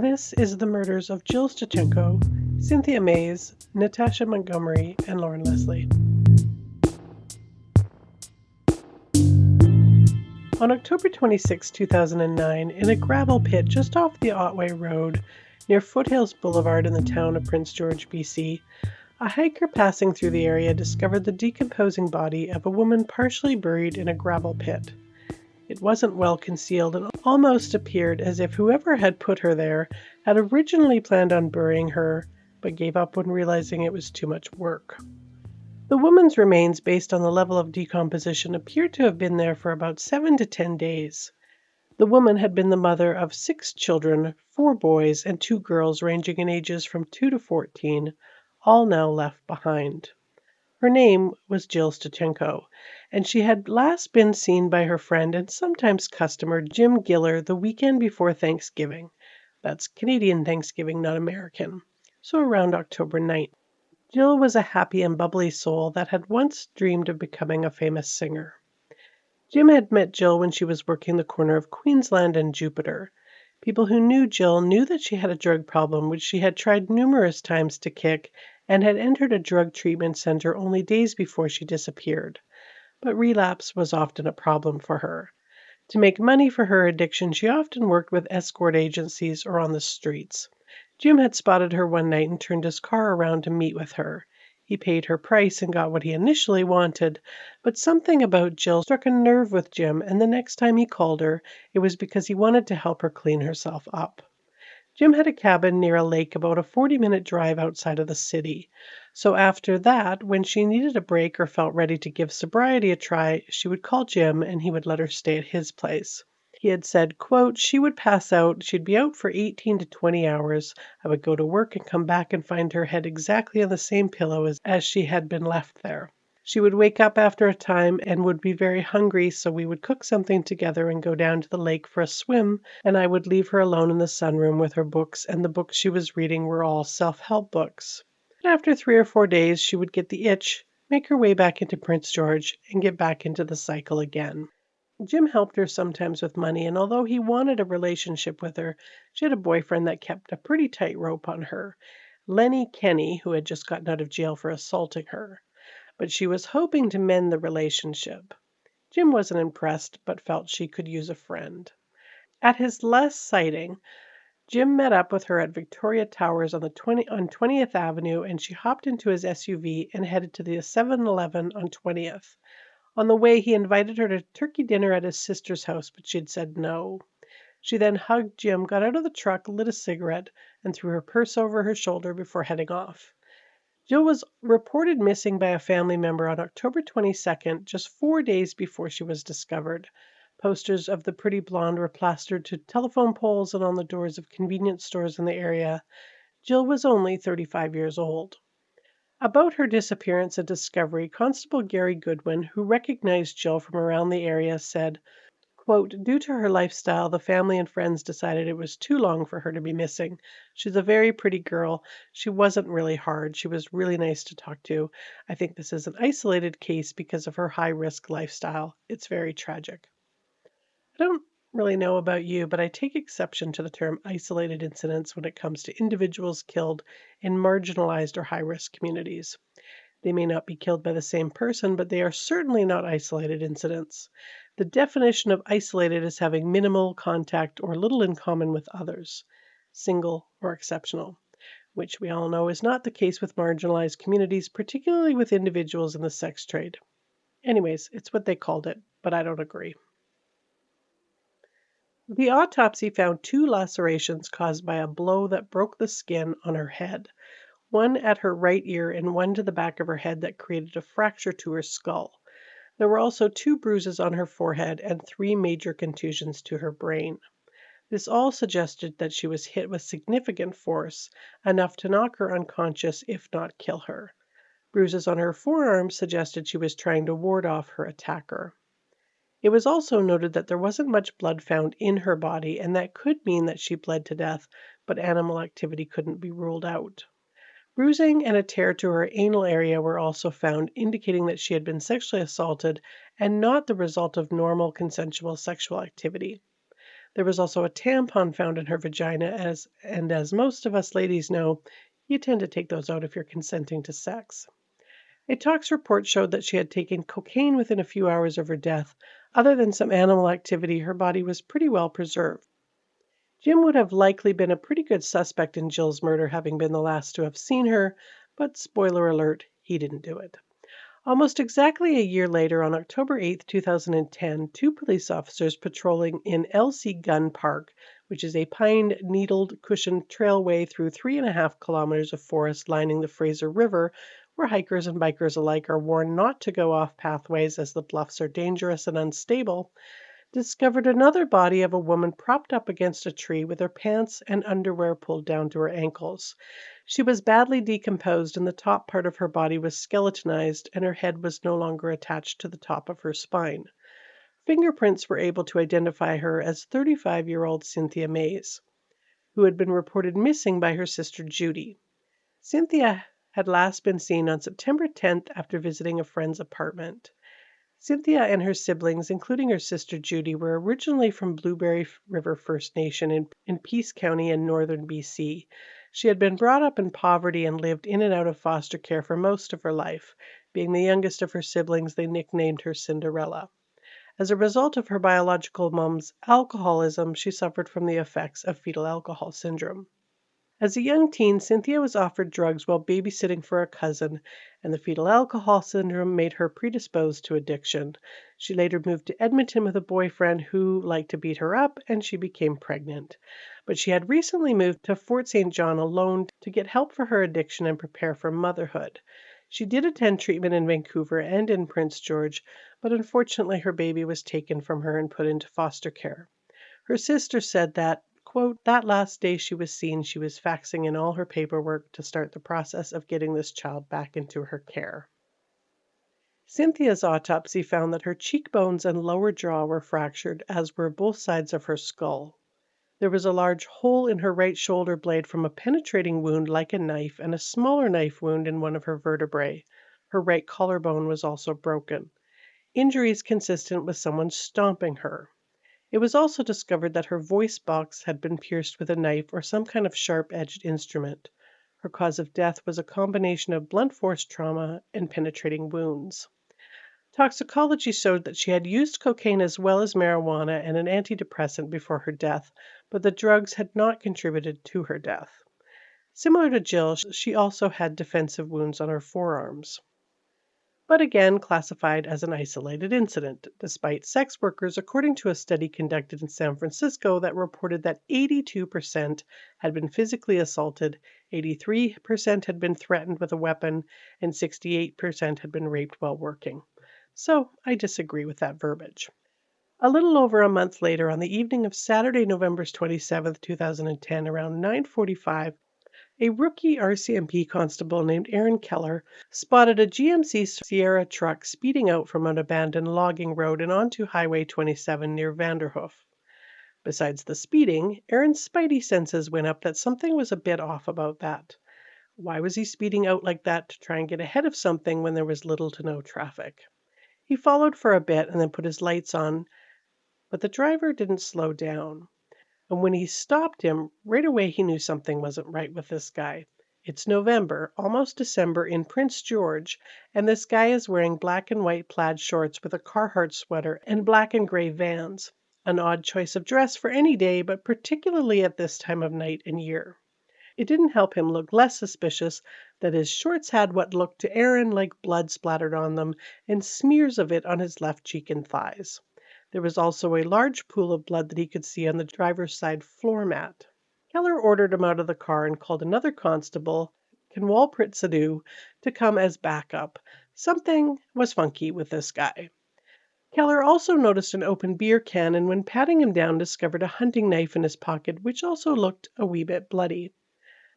This is the murders of Jill Stachenko, Cynthia Mays, Natasha Montgomery, and Lauren Leslie. On October 26, 2009, in a gravel pit just off the Otway Road near Foothills Boulevard in the town of Prince George, BC, a hiker passing through the area discovered the decomposing body of a woman partially buried in a gravel pit. It wasn't well concealed and almost appeared as if whoever had put her there had originally planned on burying her, but gave up when realizing it was too much work. The woman's remains, based on the level of decomposition, appeared to have been there for about 7 to 10 days. The woman had been the mother of 6 children, 4 boys and 2 girls ranging in ages from 2 to 14, all now left behind. Her name was Jill Stachenko, and she had last been seen by her friend and sometimes customer Jim Giller the weekend before Thanksgiving. That's Canadian Thanksgiving, not American. So around October 9th. Jill was a happy and bubbly soul that had once dreamed of becoming a famous singer. Jim had met Jill when she was working the corner of Queensland and Jupiter. People who knew Jill knew that she had a drug problem which she had tried numerous times to kick and had entered a drug treatment center only days before she disappeared. But relapse was often a problem for her. To make money for her addiction, she often worked with escort agencies or on the streets. Jim had spotted her one night and turned his car around to meet with her. He paid her price and got what he initially wanted, but something about Jill struck a nerve with Jim, and the next time he called her, it was because he wanted to help her clean herself up. Jim had a cabin near a lake about a 40-minute drive outside of the city. So after that, when she needed a break or felt ready to give sobriety a try, she would call Jim and he would let her stay at his place. He had said, quote, she would pass out, she'd be out for 18 to 20 hours. I would go to work and come back and find her head exactly on the same pillow as she had been left there. She would wake up after a time and would be very hungry, so we would cook something together and go down to the lake for a swim, and I would leave her alone in the sunroom with her books, and the books she was reading were all self-help books. But after 3 or 4 days, she would get the itch, make her way back into Prince George, and get back into the cycle again. Jim helped her sometimes with money, and although he wanted a relationship with her, she had a boyfriend that kept a pretty tight rope on her, Lenny Kenny, who had just gotten out of jail for assaulting her. But she was hoping to mend the relationship. Jim wasn't impressed, but felt she could use a friend. At his last sighting, Jim met up with her at Victoria Towers on 20th Avenue, and she hopped into his SUV and headed to the 7-Eleven on 20th. On the way, he invited her to turkey dinner at his sister's house, but she'd said no. She then hugged Jim, got out of the truck, lit a cigarette, and threw her purse over her shoulder before heading off. Jill was reported missing by a family member on October 22nd, just 4 days before she was discovered. Posters of the pretty blonde were plastered to telephone poles and on the doors of convenience stores in the area. Jill was only 35 years old. About her disappearance and discovery, Constable Gary Goodwin, who recognized Jill from around the area, said, quote, due to her lifestyle, the family and friends decided it was too long for her to be missing. She's a very pretty girl. She wasn't really hard. She was really nice to talk to. I think this is an isolated case because of her high-risk lifestyle. It's very tragic. I don't really know about you, but I take exception to the term isolated incidents when it comes to individuals killed in marginalized or high-risk communities. They may not be killed by the same person, but they are certainly not isolated incidents. The definition of isolated is having minimal contact or little in common with others, single or exceptional, which we all know is not the case with marginalized communities, particularly with individuals in the sex trade. Anyways, it's what they called it, but I don't agree. The autopsy found 2 lacerations caused by a blow that broke the skin on her head, one at her right ear and one to the back of her head that created a fracture to her skull. There were also 2 bruises on her forehead and 3 major contusions to her brain. This all suggested that she was hit with significant force, enough to knock her unconscious if not kill her. Bruises on her forearms suggested she was trying to ward off her attacker. It was also noted that there wasn't much blood found in her body, and that could mean that she bled to death, but animal activity couldn't be ruled out. Bruising and a tear to her anal area were also found, indicating that she had been sexually assaulted and not the result of normal consensual sexual activity. There was also a tampon found in her vagina, as most of us ladies know, you tend to take those out if you're consenting to sex. A tox report showed that she had taken cocaine within a few hours of her death. Other than some animal activity, her body was pretty well preserved. Jim would have likely been a pretty good suspect in Jill's murder, having been the last to have seen her, but spoiler alert, he didn't do it. Almost exactly a year later, on October 8, 2010, two police officers patrolling in Elsie Gun Park, which is a pine-needled cushioned trailway through 3.5 kilometers of forest lining the Fraser River, where hikers and bikers alike are warned not to go off pathways as the bluffs are dangerous and unstable, discovered another body of a woman propped up against a tree with her pants and underwear pulled down to her ankles. She was badly decomposed, and the top part of her body was skeletonized, and her head was no longer attached to the top of her spine. Fingerprints were able to identify her as 35-year-old Cynthia Mays, who had been reported missing by her sister Judy. Cynthia had last been seen on September 10th after visiting a friend's apartment. Cynthia and her siblings, including her sister Judy, were originally from Blueberry River First Nation in Peace County in northern BC. She had been brought up in poverty and lived in and out of foster care for most of her life. Being the youngest of her siblings, they nicknamed her Cinderella. As a result of her biological mom's alcoholism, she suffered from the effects of fetal alcohol syndrome. As a young teen, Cynthia was offered drugs while babysitting for a cousin, and the fetal alcohol syndrome made her predisposed to addiction. She later moved to Edmonton with a boyfriend who liked to beat her up, and she became pregnant. But she had recently moved to Fort St. John alone to get help for her addiction and prepare for motherhood. She did attend treatment in Vancouver and in Prince George, but unfortunately her baby was taken from her and put into foster care. Her sister said that, quote, that last day she was seen, she was faxing in all her paperwork to start the process of getting this child back into her care. Cynthia's autopsy found that her cheekbones and lower jaw were fractured, as were both sides of her skull. There was a large hole in her right shoulder blade from a penetrating wound like a knife, and a smaller knife wound in one of her vertebrae. Her right collarbone was also broken. Injuries consistent with someone stomping her. It was also discovered that her voice box had been pierced with a knife or some kind of sharp-edged instrument. Her cause of death was a combination of blunt force trauma and penetrating wounds. Toxicology showed that she had used cocaine as well as marijuana and an antidepressant before her death, but the drugs had not contributed to her death. Similar to Jill, she also had defensive wounds on her forearms, but again classified as an isolated incident, despite sex workers, according to a study conducted in San Francisco that reported that 82% had been physically assaulted, 83% had been threatened with a weapon, and 68% had been raped while working. So I disagree with that verbiage. A little over a month later, on the evening of Saturday, November 27th, 2010, around 9:45, a rookie RCMP constable named Aaron Keller spotted a GMC Sierra truck speeding out from an abandoned logging road and onto Highway 27 near Vanderhoof. Besides the speeding, Aaron's spidey senses went up that something was a bit off about that. Why was he speeding out like that to try and get ahead of something when there was little to no traffic? He followed for a bit and then put his lights on, but the driver didn't slow down. And when he stopped him, right away he knew something wasn't right with this guy. It's November, almost December, in Prince George, and this guy is wearing black and white plaid shorts with a Carhartt sweater and black and gray Vans. An odd choice of dress for any day, but particularly at this time of night and year. It didn't help him look less suspicious that his shorts had what looked to Aaron like blood splattered on them and smears of it on his left cheek and thighs. There was also a large pool of blood that he could see on the driver's side floor mat. Keller ordered him out of the car and called another constable, Kanwalprit Sadhu, to come as backup. Something was funky with this guy. Keller also noticed an open beer can, and when patting him down, discovered a hunting knife in his pocket, which also looked a wee bit bloody.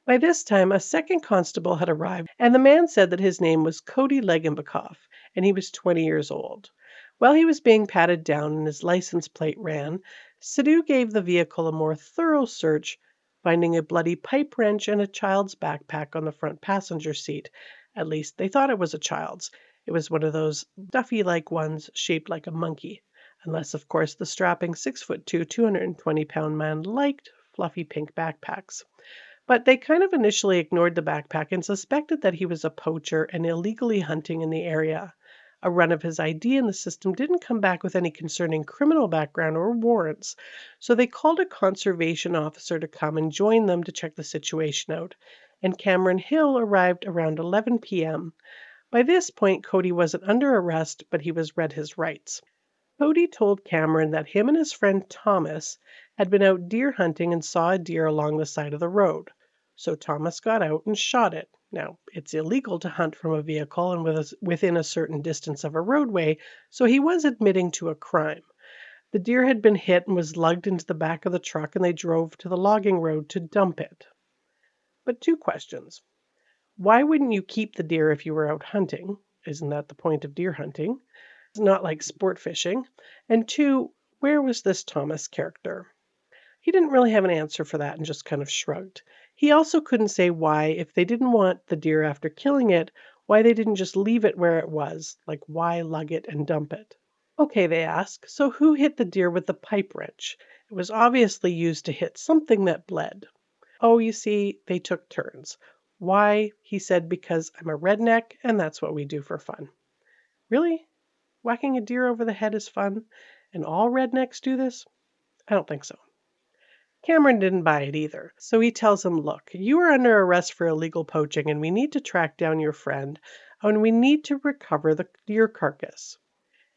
By this time, a second constable had arrived, and the man said that his name was Cody Legebokoff, and he was 20 years old. While he was being patted down and his license plate ran, Sadhu gave the vehicle a more thorough search, finding a bloody pipe wrench and a child's backpack on the front passenger seat. At least they thought it was a child's. It was one of those stuffy-like ones shaped like a monkey. unless, of course, the strapping 6'2", 220-pound man liked fluffy pink backpacks. But they kind of initially ignored the backpack and suspected that he was a poacher and illegally hunting in the area. A run of his ID in the system didn't come back with any concerning criminal background or warrants, so they called a conservation officer to come and join them to check the situation out, and Cameron Hill arrived around 11 p.m. By this point, Cody wasn't under arrest, but he was read his rights. Cody told Cameron that him and his friend Thomas had been out deer hunting and saw a deer along the side of the road. So Thomas got out and shot it. Now, it's illegal to hunt from a vehicle and within a certain distance of a roadway, so he was admitting to a crime. The deer had been hit and was lugged into the back of the truck, and they drove to the logging road to dump it. But two questions. Why wouldn't you keep the deer if you were out hunting? Isn't that the point of deer hunting? It's not like sport fishing. And two, where was this Thomas character? He didn't really have an answer for that and just kind of shrugged. He also couldn't say why, if they didn't want the deer after killing it, why they didn't just leave it where it was, like why lug it and dump it. Okay, they asked, so who hit the deer with the pipe wrench? It was obviously used to hit something that bled. Oh, you see, they took turns. Why? He said, because I'm a redneck and that's what we do for fun. Really? Whacking a deer over the head is fun? And all rednecks do this? I don't think so. Cameron didn't buy it either, so he tells him, look, you are under arrest for illegal poaching and we need to track down your friend and we need to recover the deer carcass.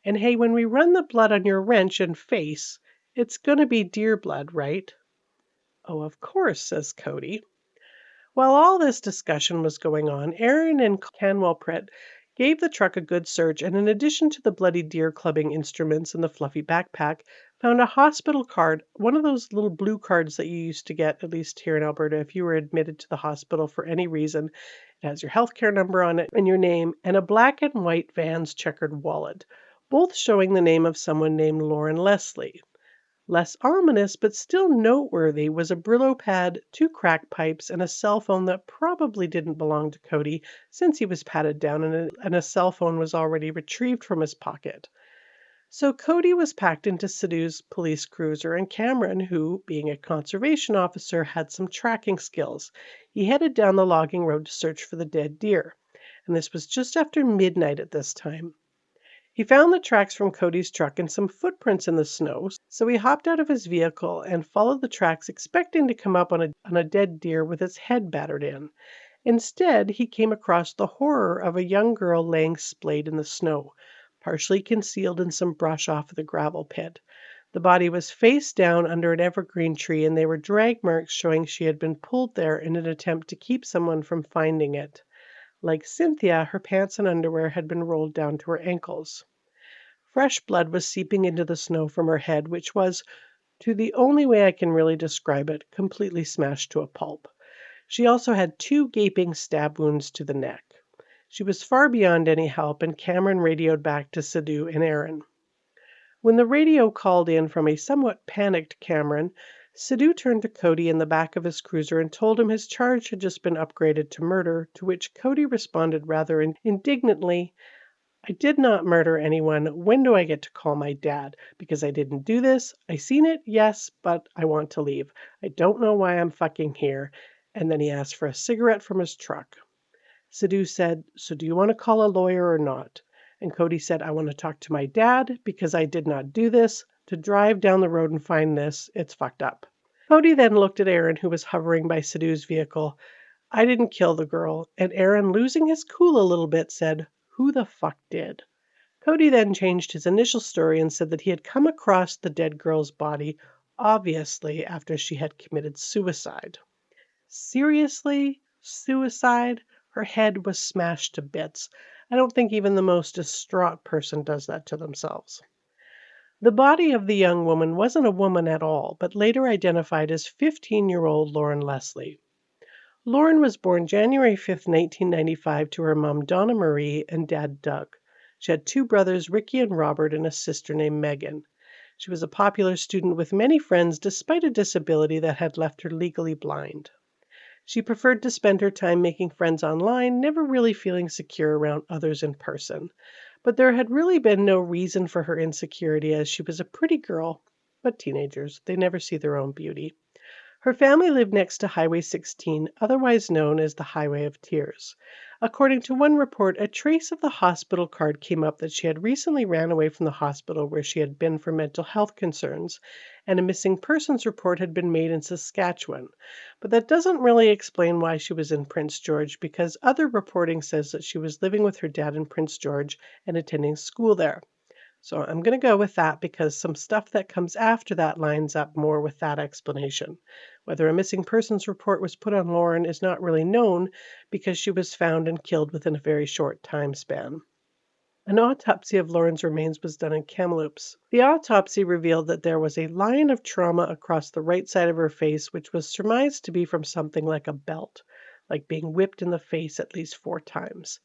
And hey, when we run the blood on your wrench and face, it's going to be deer blood, right? Oh, of course, says Cody. While all this discussion was going on, Aaron and Canwell Pritt gave the truck a good search, and in addition to the bloody deer clubbing instruments and the fluffy backpack, found a hospital card, one of those little blue cards that you used to get, at least here in Alberta, if you were admitted to the hospital for any reason. It has your healthcare number on it and your name, and a black and white Vans checkered wallet, both showing the name of someone named Lauren Leslie. Less ominous, but still noteworthy, was a Brillo pad, 2 crack pipes, and a cell phone that probably didn't belong to Cody since he was patted down and a cell phone was already retrieved from his pocket. So Cody was packed into Sidhu's police cruiser, and Cameron, who, being a conservation officer, had some tracking skills. He headed down the logging road to search for the dead deer, and this was just after midnight at this time. He found the tracks from Cody's truck and some footprints in the snow, so he hopped out of his vehicle and followed the tracks, expecting to come up on a dead deer with its head battered in. Instead, he came across the horror of a young girl laying splayed in the snow, partially concealed in some brush off of the gravel pit. The body was face down under an evergreen tree, and there were drag marks showing she had been pulled there in an attempt to keep someone from finding it. Like Cynthia, her pants and underwear had been rolled down to her ankles. Fresh blood was seeping into the snow from her head, which was, to the only way I can really describe it, completely smashed to a pulp. She also had 2 gaping stab wounds to the neck. She was far beyond any help, and Cameron radioed back to Sidhu and Aaron. When the radio called in from a somewhat panicked Cameron, Sidhu turned to Cody in the back of his cruiser and told him his charge had just been upgraded to murder, to which Cody responded rather indignantly, I did not murder anyone. When do I get to call my dad? Because I didn't do this. I seen it, yes, but I want to leave. I don't know why I'm fucking here. And then he asked for a cigarette from his truck. Sidhu said, so do you want to call a lawyer or not? And Cody said, I want to talk to my dad because I did not do this. To drive down the road and find this, it's fucked up. Cody then looked at Aaron, who was hovering by Sidhu's vehicle. I didn't kill the girl. And Aaron, losing his cool a little bit, said, who the fuck did? Cody then changed his initial story and said that he had come across the dead girl's body, obviously after she had committed suicide. Seriously? Suicide? Her head was smashed to bits. I don't think even the most distraught person does that to themselves. The body of the young woman wasn't a woman at all, but later identified as 15-year-old Lauren Leslie. Lauren was born January 5, 1995, to her mom Donna Marie and dad Doug. She had 2 brothers, Ricky and Robert, and a sister named Megan. She was a popular student with many friends despite a disability that had left her legally blind. She preferred to spend her time making friends online, never really feeling secure around others in person. But there had really been no reason for her insecurity as she was a pretty girl, but teenagers, they never see their own beauty. Her family lived next to Highway 16, otherwise known as the Highway of Tears. According to one report, a trace of the hospital card came up that she had recently ran away from the hospital where she had been for mental health concerns, and a missing persons report had been made in Saskatchewan. But that doesn't really explain why she was in Prince George because other reporting says that she was living with her dad in Prince George and attending school there. So I'm going to go with that because some stuff that comes after that lines up more with that explanation. Whether a missing persons report was put on Lauren is not really known because she was found and killed within a very short time span. An autopsy of Lauren's remains was done in Kamloops. The autopsy revealed that there was a line of trauma across the right side of her face, which was surmised to be from something like a belt, like being whipped in the face at least 4 times.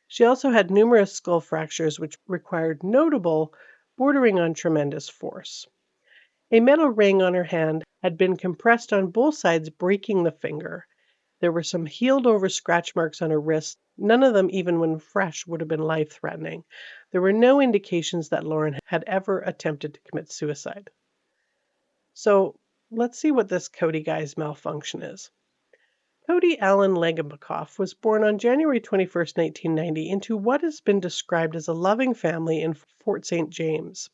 She also had numerous skull fractures, which required notable, bordering on tremendous force. A metal ring on her hand had been compressed on both sides, breaking the finger. There were some healed over scratch marks on her wrist. None of them, even when fresh, would have been life threatening. There were no indications that Lauren had ever attempted to commit suicide. So let's see what this Cody guy's malfunction is. Cody Allen Legebokoff was born on January 21, 1990, into what has been described as a loving family in Fort St. James.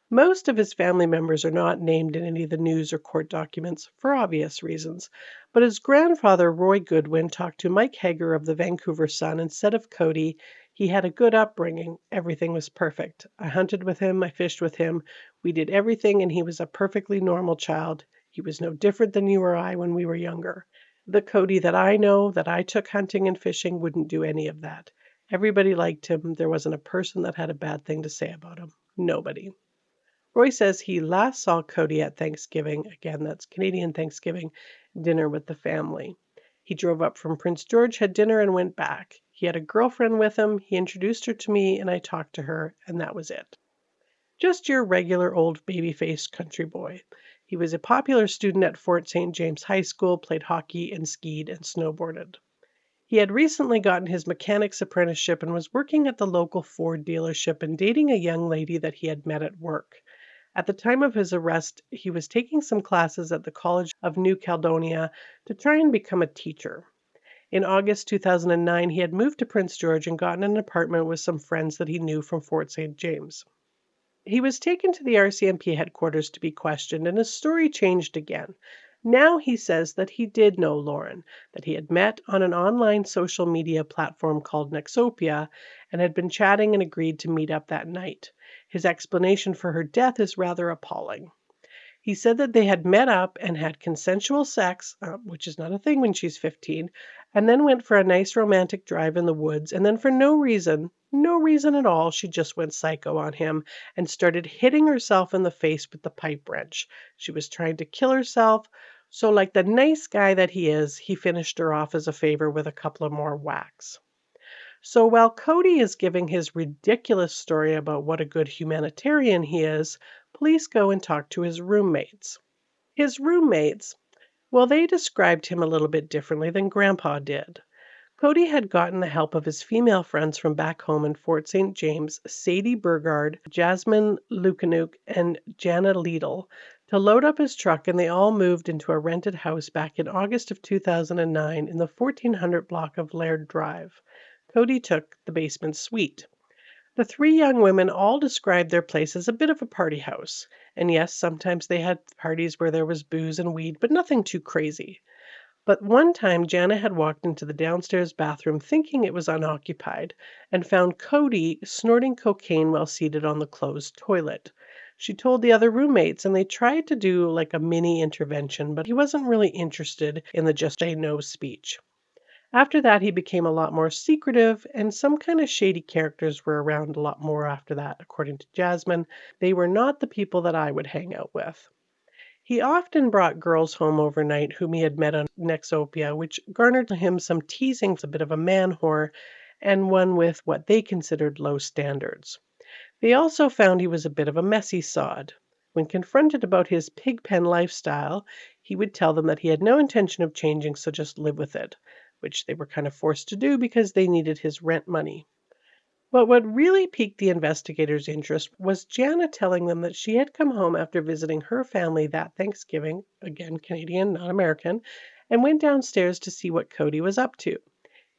Most of his family members are not named in any of the news or court documents for obvious reasons, but his grandfather, Roy Goodwin, talked to Mike Hager of the Vancouver Sun and said of Cody, he had a good upbringing. Everything was perfect. I hunted with him, I fished with him, we did everything, and he was a perfectly normal child. He was no different than you or I when we were younger. The Cody that I know, that I took hunting and fishing, wouldn't do any of that. Everybody liked him. There wasn't a person that had a bad thing to say about him. Nobody. Roy says he last saw Cody at Thanksgiving, again, that's Canadian Thanksgiving, dinner with the family. He drove up from Prince George, had dinner, and went back. He had a girlfriend with him. He introduced her to me, and I talked to her, and that was it. Just your regular old baby-faced country boy. He was a popular student at Fort St. James High School, played hockey and skied and snowboarded. He had recently gotten his mechanic's apprenticeship and was working at the local Ford dealership and dating a young lady that he had met at work. At the time of his arrest, he was taking some classes at the College of New Caledonia to try and become a teacher. In August 2009, he had moved to Prince George and gotten an apartment with some friends that he knew from Fort St. James. He was taken to the RCMP headquarters to be questioned, and his story changed again. Now he says that he did know Lauren, that he had met on an online social media platform called Nexopia and had been chatting and agreed to meet up that night. His explanation for her death is rather appalling. He said that they had met up and had consensual sex, which is not a thing when she's 15, and then went for a nice romantic drive in the woods, and then for no reason at all, she just went psycho on him and started hitting herself in the face with the pipe wrench. She was trying to kill herself, so like the nice guy that he is, he finished her off as a favor with a couple of more whacks. So while Cody is giving his ridiculous story about what a good humanitarian he is, police go and talk to his roommates. His roommates, well, they described him a little bit differently than Grandpa did. Cody had gotten the help of his female friends from back home in Fort St. James, Sadie Burgard, Jasmine Lukanuk, and Jana Liedl, to load up his truck, and they all moved into a rented house back in August of 2009 in the 1400 block of Laird Drive. Cody took the basement suite. The three young women all described their place as a bit of a party house. And yes, sometimes they had parties where there was booze and weed, but nothing too crazy. But one time, Jana had walked into the downstairs bathroom thinking it was unoccupied and found Cody snorting cocaine while seated on the closed toilet. She told the other roommates, and they tried to do like a mini intervention, but he wasn't really interested in the just say no speech. After that, he became a lot more secretive, and some kind of shady characters were around a lot more after that, according to Jasmine. They were not the people that I would hang out with. He often brought girls home overnight whom he had met on Nexopia, which garnered him some teasing, a bit of a man whore, and one with what they considered low standards. They also found he was a bit of a messy sod. When confronted about his pigpen lifestyle, he would tell them that he had no intention of changing, so just live with it, which they were kind of forced to do because they needed his rent money. But what really piqued the investigators' interest was Jana telling them that she had come home after visiting her family that Thanksgiving, again Canadian, not American, and went downstairs to see what Cody was up to.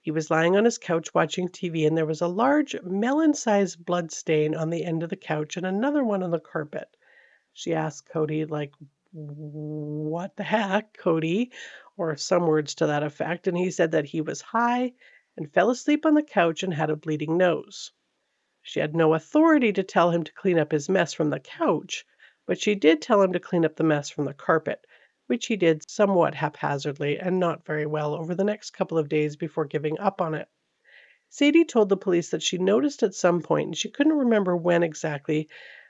He was lying on his couch watching TV, and there was a large melon-sized blood stain on the end of the couch and another one on the carpet. She asked Cody, like, "What the heck, Cody?" or some words to that effect, and he said that he was high and fell asleep on the couch and had a bleeding nose. She had no authority to tell him to clean up his mess from the couch, but she did tell him to clean up the mess from the carpet, which he did somewhat haphazardly and not very well over the next couple of days before giving up on it. Sadie told the police that she noticed at some point, and she couldn't remember when exactly,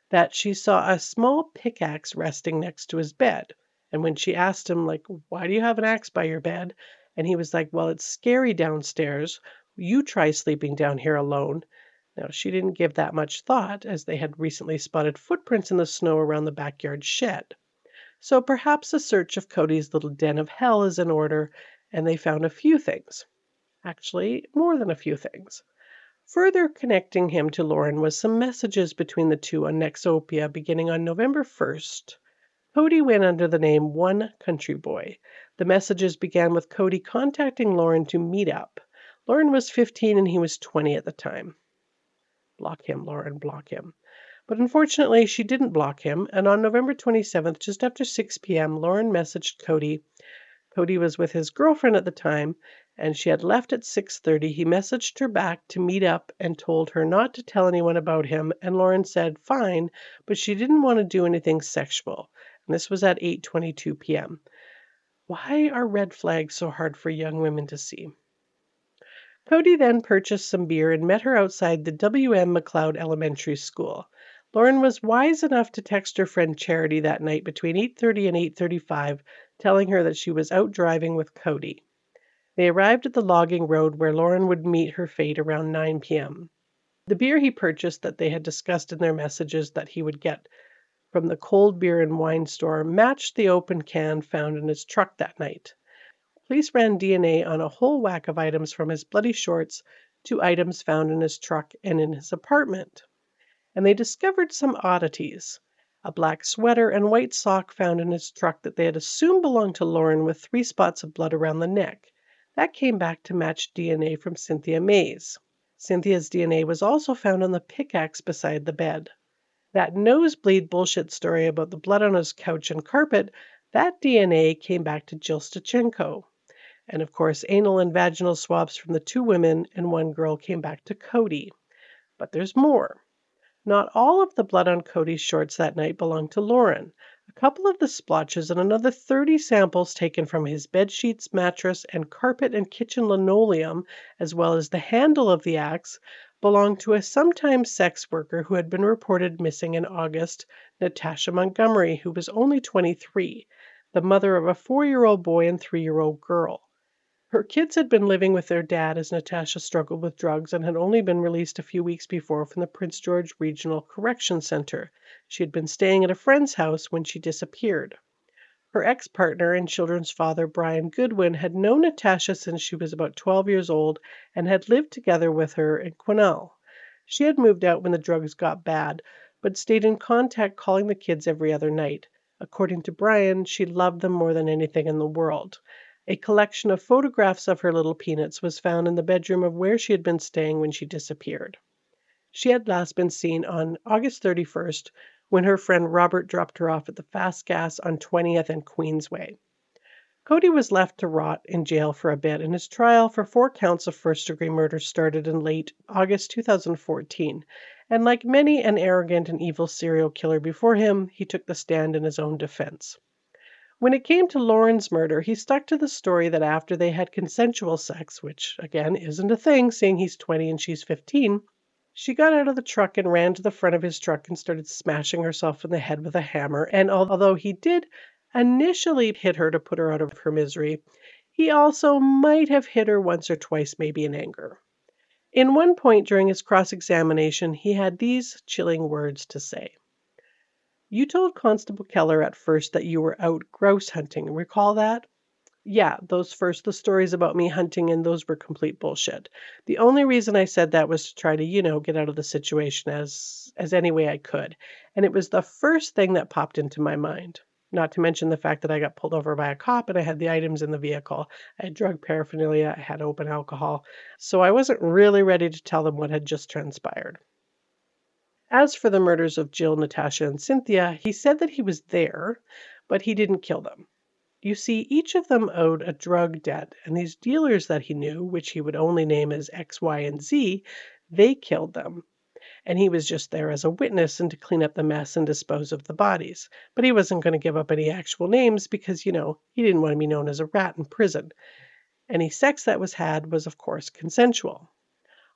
that she saw a small pickaxe resting next to his bed. And when she asked him, like, "Why do you have an axe by your bed?" And he was like, "Well, it's scary downstairs. You try sleeping down here alone." Now, she didn't give that much thought, as they had recently spotted footprints in the snow around the backyard shed. So perhaps a search of Cody's little den of hell is in order, and they found a few things. Actually, more than a few things. Further connecting him to Lauren was some messages between the two on Nexopia beginning on November 1st. Cody went under the name One Country Boy. The messages began with Cody contacting Lauren to meet up. Lauren was 15 and he was 20 at the time. Block him, Lauren, block him. But unfortunately, she didn't block him, and on November 27th, just after 6 p.m., Lauren messaged Cody. Cody was with his girlfriend at the time, and she had left at 6:30. He messaged her back to meet up and told her not to tell anyone about him, and Lauren said fine, but she didn't want to do anything sexual. And this was at 8:22 p.m. Why are red flags so hard for young women to see? Cody then purchased some beer and met her outside the W.M. McLeod Elementary School. Lauren was wise enough to text her friend Charity that night between 8:30 and 8:35, telling her that she was out driving with Cody. They arrived at the logging road where Lauren would meet her fate around 9 p.m. The beer he purchased that they had discussed in their messages that he would get from the cold beer and wine store matched the open can found in his truck that night. Police ran DNA on a whole whack of items from his bloody shorts to items found in his truck and in his apartment. And they discovered some oddities. A black sweater and white sock found in his truck that they had assumed belonged to Lauren with 3 spots of blood around the neck. That came back to match DNA from Cynthia Mays. Cynthia's DNA was also found on the pickaxe beside the bed. That nosebleed bullshit story about the blood on his couch and carpet, that DNA came back to Jill Stachenko. And of course, anal and vaginal swabs from the 2 women and 1 girl came back to Cody. But there's more. Not all of the blood on Cody's shorts that night belonged to Lauren. A couple of the splotches and another 30 samples taken from his bed sheets, mattress, and carpet and kitchen linoleum, as well as the handle of the axe, belonged to a sometime sex worker who had been reported missing in August, Natasha Montgomery, who was only 23, the mother of a 4-year-old boy and 3-year-old girl. Her kids had been living with their dad as Natasha struggled with drugs and had only been released a few weeks before from the Prince George Regional Correction Center. She had been staying at a friend's house when she disappeared. Her ex-partner and children's father, Brian Goodwin, had known Natasha since she was about 12 years old and had lived together with her in Quesnel. She had moved out when the drugs got bad, but stayed in contact calling the kids every other night. According to Brian, she loved them more than anything in the world. A collection of photographs of her little peanuts was found in the bedroom of where she had been staying when she disappeared. She had last been seen on August 31st when her friend Robert dropped her off at the Fast Gas on 20th and Queensway. Cody was left to rot in jail for a bit, and his trial for 4 counts of first-degree murder started in late August 2014. And like many an arrogant and evil serial killer before him, he took the stand in his own defense. When it came to Lauren's murder, he stuck to the story that after they had consensual sex, which, again, isn't a thing, seeing he's 20 and she's 15, she got out of the truck and ran to the front of his truck and started smashing herself in the head with a hammer. And although he did initially hit her to put her out of her misery, he also might have hit her once or twice, maybe in anger. In one point during his cross-examination, he had these chilling words to say. "You told Constable Keller at first that you were out grouse hunting. Recall that?" Yeah, the stories about me hunting and those were complete bullshit. The only reason I said that was to try to, get out of the situation as any way I could. And it was the first thing that popped into my mind. Not to mention the fact that I got pulled over by a cop and I had the items in the vehicle. I had drug paraphernalia, I had open alcohol. So I wasn't really ready to tell them what had just transpired. As for the murders of Jill, Natasha, and Cynthia, he said that he was there, but he didn't kill them. You see, each of them owed a drug debt, and these dealers that he knew, which he would only name as X, Y, and Z, they killed them. And he was just there as a witness and to clean up the mess and dispose of the bodies. But he wasn't going to give up any actual names because, he didn't want to be known as a rat in prison. Any sex that was had was, of course, consensual.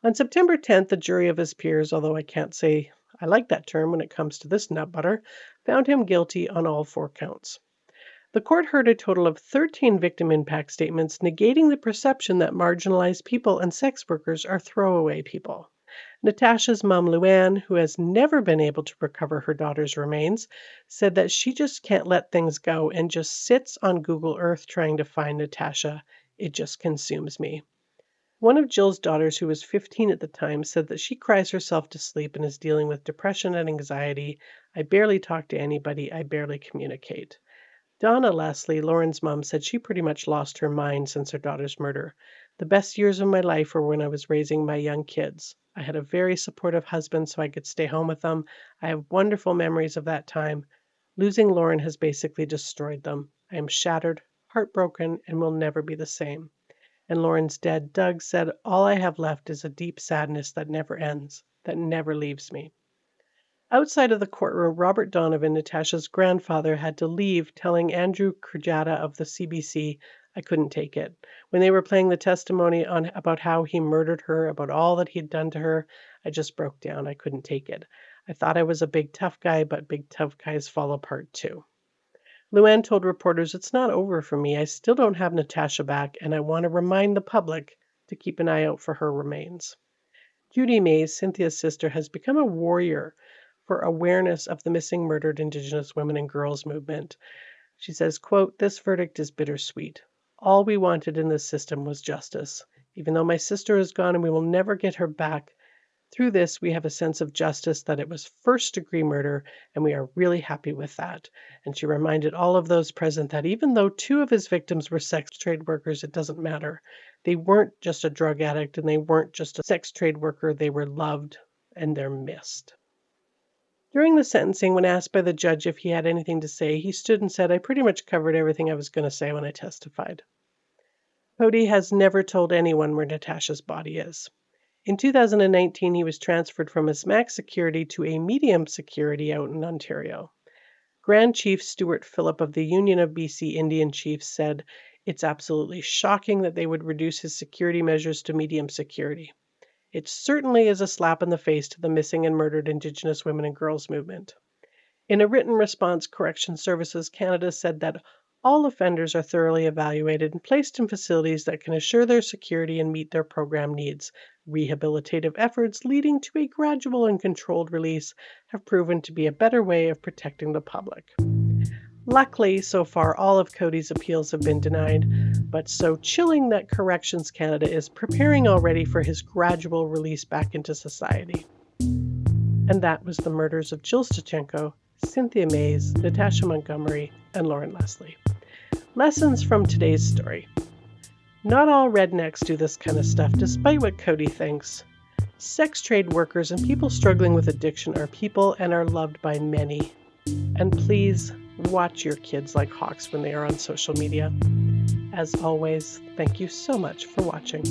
On September 10th, a jury of his peers, although I can't say I like that term when it comes to this nut butter, found him guilty on all 4 counts. The court heard a total of 13 victim impact statements, negating the perception that marginalized people and sex workers are throwaway people. Natasha's mom, Luann, who has never been able to recover her daughter's remains, said that she just can't let things go and just sits on Google Earth trying to find Natasha. It just consumes me. One of Jill's daughters, who was 15 at the time, said that she cries herself to sleep and is dealing with depression and anxiety. I barely talk to anybody. I barely communicate. Donna Leslie, Lauren's mom, said she pretty much lost her mind since her daughter's murder. The best years of my life were when I was raising my young kids. I had a very supportive husband so I could stay home with them. I have wonderful memories of that time. Losing Lauren has basically destroyed them. I am shattered, heartbroken, and will never be the same. And Lauren's dad, Doug, said, all I have left is a deep sadness that never ends, that never leaves me. Outside of the courtroom, Robert Donovan, Natasha's grandfather, had to leave, telling Andrew Kurjata of the CBC, I couldn't take it. When they were playing the testimony about how he murdered her, about all that he'd done to her, I just broke down. I couldn't take it. I thought I was a big tough guy, but big tough guys fall apart too. Luann told reporters, it's not over for me. I still don't have Natasha back, and I want to remind the public to keep an eye out for her remains. Judy Mays, Cynthia's sister, has become a warrior for awareness of the missing murdered Indigenous women and girls movement. She says, quote, this verdict is bittersweet. All we wanted in this system was justice. Even though my sister is gone and we will never get her back, through this we have a sense of justice that it was first-degree murder, and we are really happy with that. And she reminded all of those present that even though 2 of his victims were sex trade workers, it doesn't matter. They weren't just a drug addict and they weren't just a sex trade worker. They were loved and they're missed. During the sentencing, when asked by the judge if he had anything to say, he stood and said, I pretty much covered everything I was going to say when I testified. Cody has never told anyone where Natasha's body is. In 2019, he was transferred from his max security to a medium security out in Ontario. Grand Chief Stuart Phillip of the Union of BC Indian Chiefs said, it's absolutely shocking that they would reduce his security measures to medium security. It certainly is a slap in the face to the missing and murdered Indigenous women and girls movement. In a written response, Corrections Services Canada said that all offenders are thoroughly evaluated and placed in facilities that can assure their security and meet their program needs. Rehabilitative efforts leading to a gradual and controlled release have proven to be a better way of protecting the public. Luckily, so far, all of Cody's appeals have been denied, but so chilling that Corrections Canada is preparing already for his gradual release back into society. And that was the murders of Jill Stachenko, Cynthia Mays, Natasha Montgomery, and Lauren Leslie. Lessons from today's story. Not all rednecks do this kind of stuff, despite what Cody thinks. Sex trade workers and people struggling with addiction are people and are loved by many. And please, watch your kids like hawks when they are on social media. As always, thank you so much for watching.